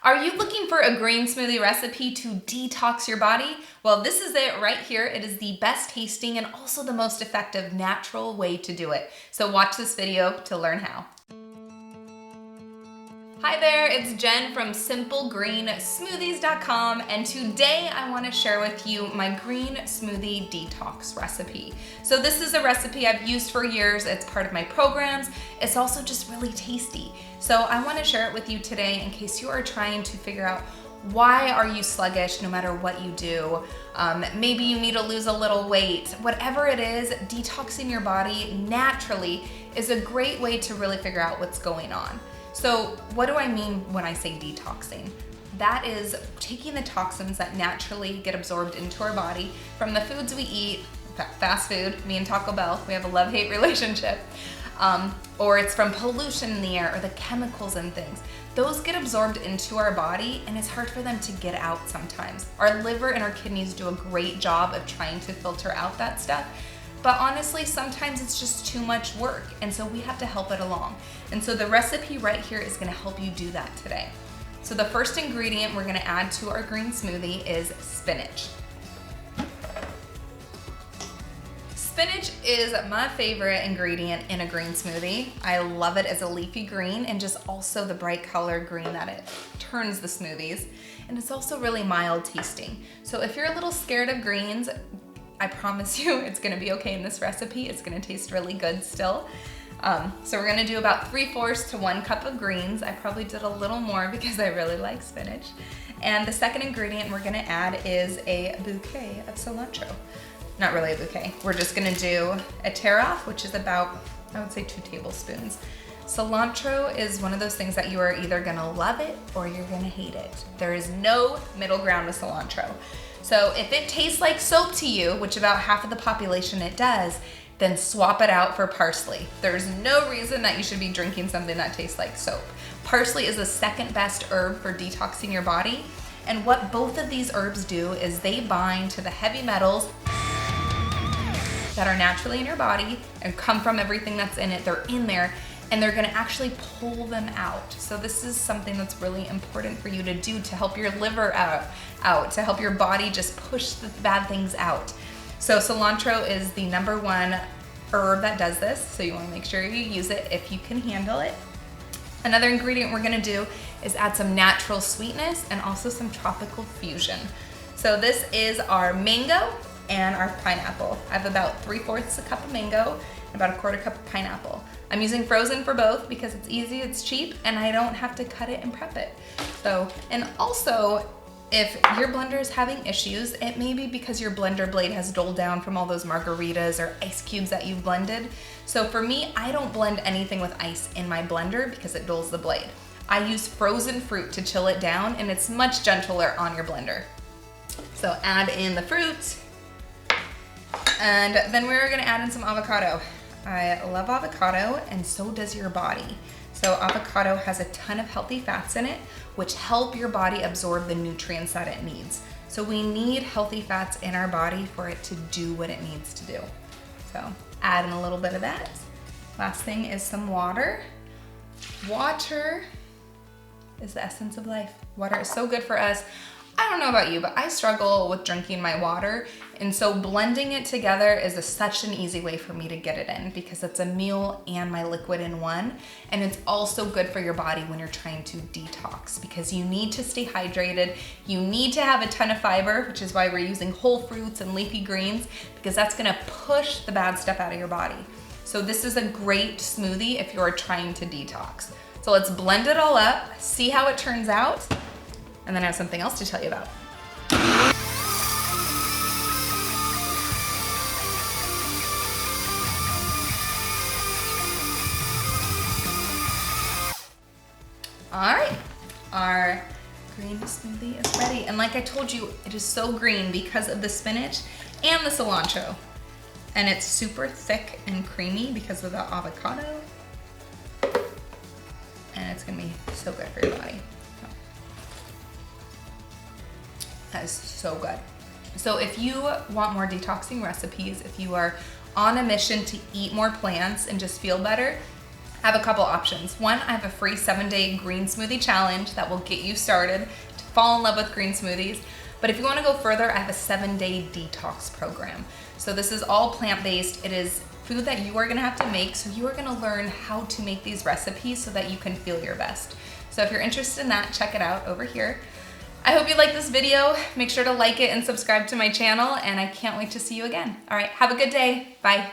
Are you looking for a green smoothie recipe to detox your body? Well, this is it right here. It is the best tasting and also the most effective natural way to do it. So watch this video to learn how. Hi there, it's Jen from SimpleGreenSmoothies.com, and today I want to share with you my green smoothie detox recipe. So this is a recipe I've used for years. It's part of my programs. It's also just really tasty. So I want to share it with you today in case you are trying to figure out why are you sluggish no matter what you do. Maybe you need to lose a little weight. Whatever it is, detoxing your body naturally is a great way to really figure out what's going on. So what do I mean when I say detoxing? That is taking the toxins that naturally get absorbed into our body from the foods we eat, fast food, me and Taco Bell, we have a love-hate relationship, or it's from pollution in the air or the chemicals and things. Those get absorbed into our body and it's hard for them to get out sometimes. Our liver and our kidneys do a great job of trying to filter out that stuff. But honestly, sometimes it's just too much work, and so we have to help it along. And so the recipe right here is gonna help you do that today. So the first ingredient we're gonna add to our green smoothie is spinach. Spinach is my favorite ingredient in a green smoothie. I love it as a leafy green and just also the bright color green that it turns the smoothies. And it's also really mild tasting. So if you're a little scared of greens, I promise you it's gonna be okay in this recipe. It's gonna taste really good still. So we're gonna do about 3/4 to 1 cup of greens. I probably did a little more because I really like spinach. And the second ingredient we're gonna add is a bouquet of cilantro. Not really a bouquet. We're just gonna do a tear off, which is about, I would say 2 tablespoons. Cilantro is one of those things that you are either gonna love it or you're gonna hate it. There is no middle ground with cilantro. So if it tastes like soap to you, which about half of the population it does, then swap it out for parsley. There's no reason that you should be drinking something that tastes like soap. Parsley is the second best herb for detoxing your body. And what both of these herbs do is they bind to the heavy metals that are naturally in your body and come from everything that's in it. They're in there and they're gonna actually pull them out. So this is something that's really important for you to do to help your liver out, to help your body just push the bad things out. So cilantro is the #1 herb that does this, so you wanna make sure you use it if you can handle it. Another ingredient we're gonna do is add some natural sweetness and also some tropical fusion. So this is our mango and our pineapple. I have about 3/4 a cup of mango and about 1/4 cup of pineapple. I'm using frozen for both because it's easy, it's cheap, and I don't have to cut it and prep it. So, and also, if your blender is having issues, it may be because your blender blade has dulled down from all those margaritas or ice cubes that you've blended. So for me, I don't blend anything with ice in my blender because it dulls the blade. I use frozen fruit to chill it down and it's much gentler on your blender. So add in the fruit, and then we're gonna add in some avocado. I love avocado and so does your body. So avocado has a ton of healthy fats in it, which help your body absorb the nutrients that it needs. So we need healthy fats in our body for it to do what it needs to do. So add in a little bit of that. Last thing is some water. Water is the essence of life. Water is so good for us. I don't know about you, but I struggle with drinking my water. And so blending it together is such an easy way for me to get it in because it's a meal and my liquid in one. And it's also good for your body when you're trying to detox because you need to stay hydrated. You need to have a ton of fiber, which is why we're using whole fruits and leafy greens because that's gonna push the bad stuff out of your body. So this is a great smoothie if you're trying to detox. So let's blend it all up, see how it turns out, and then I have something else to tell you about. All right, our green smoothie is ready. And like I told you, it is so green because of the spinach and the cilantro. And it's super thick and creamy because of the avocado. And it's gonna be so good for your body. That is so good. So if you want more detoxing recipes, if you are on a mission to eat more plants and just feel better, I have a couple options. One, I have a free 7-day green smoothie challenge that will get you started to fall in love with green smoothies. But if you want to go further, I have a 7-day detox program. So this is all plant-based. It is food that you are gonna have to make, so you are gonna learn how to make these recipes so that you can feel your best. So if you're interested in that, check it out over here. I hope you like this video. Make sure to like it and subscribe to my channel, and I can't wait to see you again. All right, have a good day. Bye.